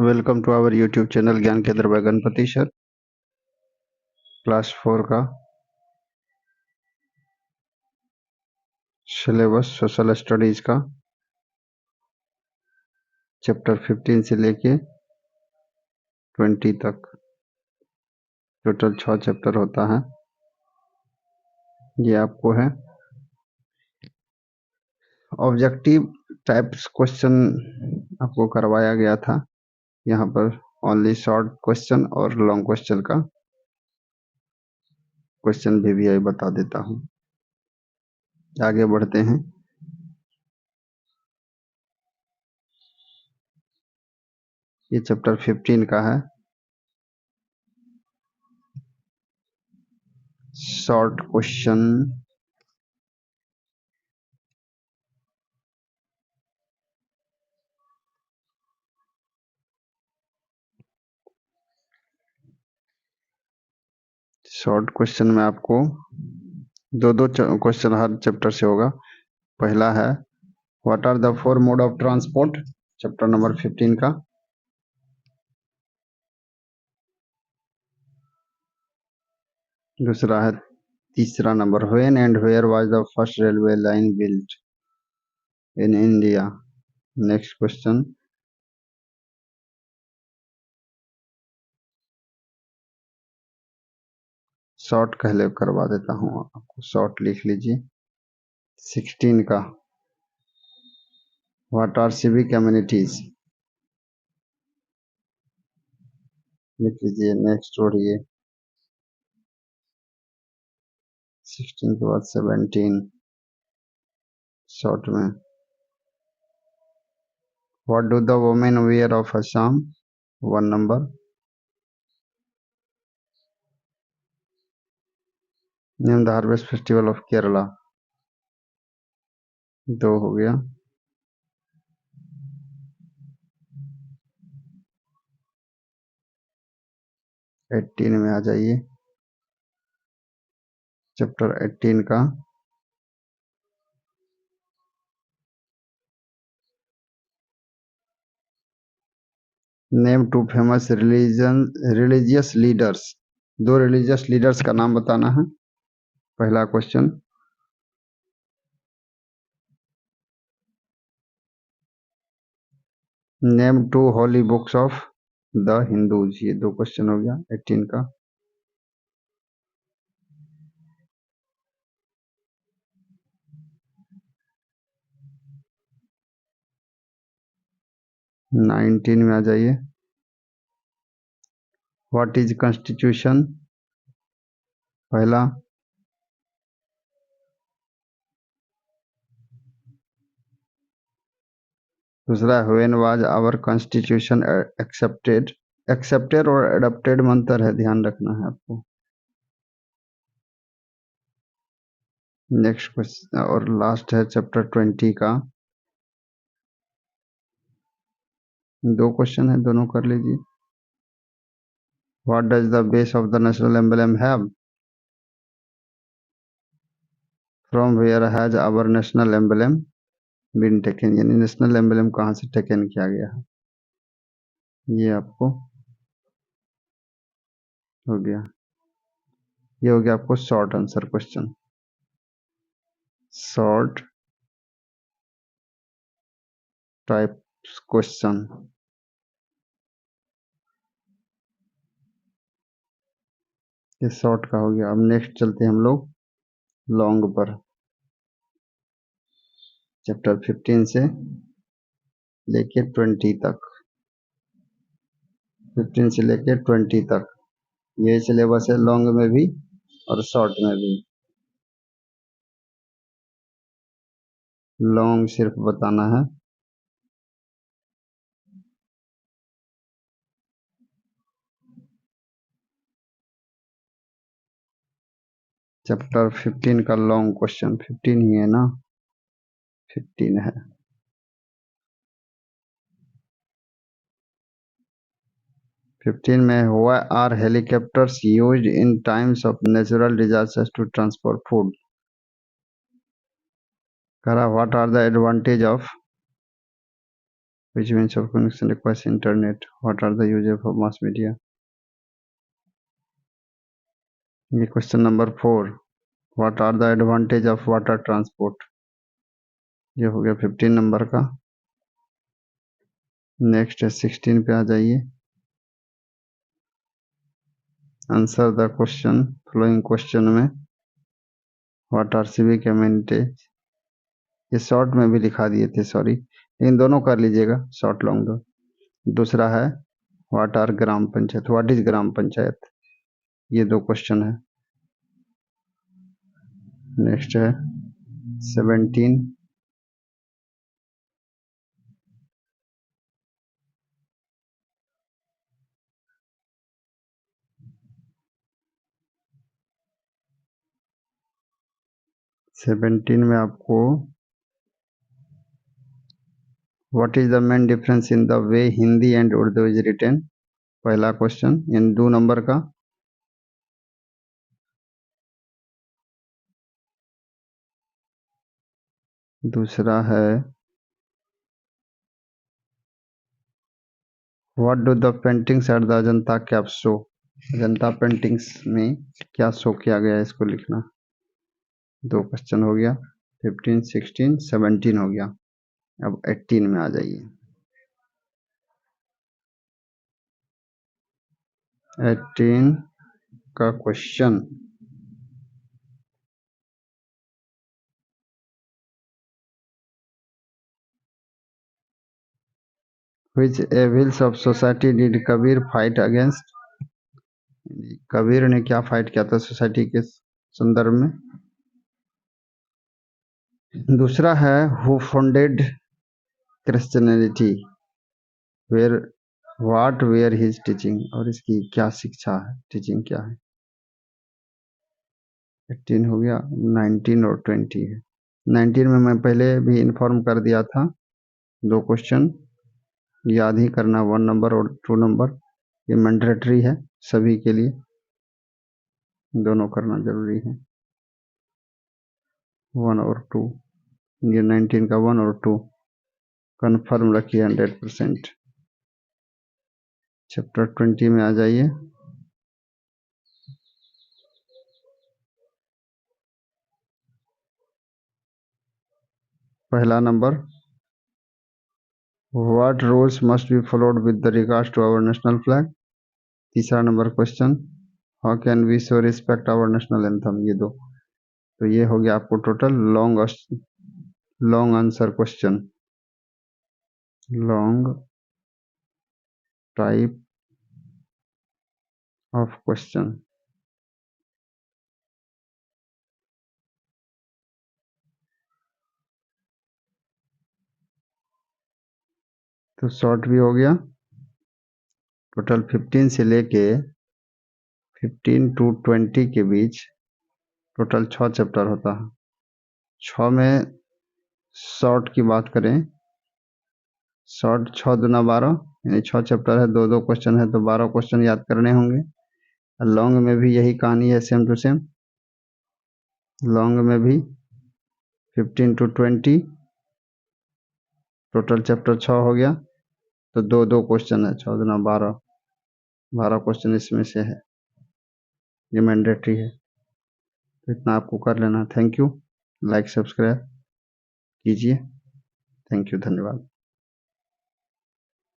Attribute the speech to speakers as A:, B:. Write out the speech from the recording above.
A: Welcome to our YouTube channel Gyan Kendra by Ganpati sir. Class 4 का syllabus social studies का chapter 15 से लेके 20 तक टोटल 6 चैप्टर होता है। ये आपको है ऑब्जेक्टिव टाइप्स क्वेश्चन आपको करवाया गया था। यहाँ पर ओनली शॉर्ट क्वेश्चन और लॉन्ग क्वेश्चन का क्वेश्चन भी बता देता हूँ। आगे बढ़ते हैं। ये चैप्टर 15 का है शॉर्ट क्वेश्चन। शॉर्ट क्वेश्चन में आपको दो क्वेश्चन हर चैप्टर से होगा। पहला है what are the 4 mode of transport, chapter number 15 का। दूसरा है तीसरा नंबर when and where was the first railway line built in India. Next question short कहले करवा देता हूँ आपको, शॉर्ट लिख लीजिए। 16 का व्हाट आर सिविक कम्युनिटीज, लिख लीजिए। नेक्स्ट जोड़िए 16 के बाद 17 शॉर्ट में what do the women wear of Assam, 1 number. Name the harvest festival of Kerala, 2 हो गया। एटीन में आ जाइए, चैप्टर 18 का name two famous religious leaders. 2 religious leaders का नाम बताना है। पहला question name two holy books of the Hindus. ये 2 क्वेश्चन हो गया 18 का। नाइनटीन में आ जाइए व्हाट इज कॉन्स्टिट्यूशन, पहला। दूसरा when was our constitution accepted. Accepted और एडप्टेड में अंतर है, ध्यान रखना है आपको। नेक्स्ट क्वेश्चन और लास्ट है चैप्टर 20 का। 2 क्वेश्चन है, दोनों कर लीजिए। What does the base of the national emblem have, from where has our national emblem been taken, यानी नेशनल एम्बलम कहाँ से टेकन किया गया है, ये आपको हो गया। ये हो गया आपको short answer question, short type question. ये शॉर्ट का हो गया। अब नेक्स्ट चलते हैं हम लोग लॉन्ग पर। चैप्टर 15 से लेके 20 तक, 15 से लेके 20 तक ये सिलेबस है, लॉन्ग में भी और शॉर्ट में भी। लॉन्ग सिर्फ बताना है। चैप्टर 15 का लॉन्ग क्वेश्चन 15 ही है ना, 15 है। फिफ्टीन में हुआ are helicopters used in times of natural disasters to transport food. कह रहा what are the advantage of Which means of communication requires internet? What are the uses of mass media? ये question number 4, what are the advantage of water transport? ये हो गया 15 number का। Next है 16 पे आ जाइए। Answer the question flowing question में what are civic amenities, ये शॉर्ट में भी लिखा दिए थे, सॉरी, लेकिन दोनों कर लीजिएगा, शॉर्ट लॉन्ग दो। दूसरा है what are gram panchayat, what is gram panchayat, ये 2 क्वेश्चन है। नेक्स्ट है 17, में आपको what is the main difference in the way Hindi and Urdu is written, पहला क्वेश्चन, यानी 2 नंबर का। दूसरा है what do the paintings at the Ajanta caves show, Ajanta paintings में क्या शो किया गया है, इसको लिखना। 2 क्वेश्चन हो गया, 15, 16, 17 हो गया। अब 18 में आ जाइए। 18 का question, which evils of society did Kabir fight against, Kabir ने क्या फाइट किया था सोसाइटी के संदर्भ में। दूसरा है who founded Christianity, where what were his teaching, और इसकी क्या शिक्षा है, टीचिंग क्या है। 18 हो गया, 19 और 20 है। 19 में मैं पहले भी इन्फॉर्म कर दिया था, 2 क्वेश्चन याद ही करना, 1 नंबर और 2 नंबर, ये मैंडेटरी है सभी के लिए, दोनों करना जरूरी है, 1 और 2। ये 19 का 1 और 2 कन्फर्म रखिए 100%। चैप्टर 20 में आ जाइए। पहला number what rules must be followed with the regards to our national flag. तीसरा number question how can we show respect our national anthem, ये 2। तो ये हो गया आपको total long answer question, long type of question. तो short भी हो गया। टोटल 15 से लेके 15 to 20 के बीच टोटल 6 चैप्टर होता है। 6 में शॉर्ट की बात करें, शॉर्ट 6 दूना 12, यानी 6 चैप्टर है, 2-2 क्वेश्चन है, तो 12 क्वेश्चन याद करने होंगे। लॉन्ग में भी यही कहानी है, सेम टू सेम। लॉन्ग में भी 15 to 20, टोटल चैप्टर 6 हो गया, तो 2-2 क्वेश्चन है, 6 दूना 12, 12 क्वेश्चन इसमें से है, ये मैंडेटरी है, तो इतना आपको कर लेना। थैंक यू, लाइक सब्सक्राइब कीजिए, थैंक यू, धन्यवाद।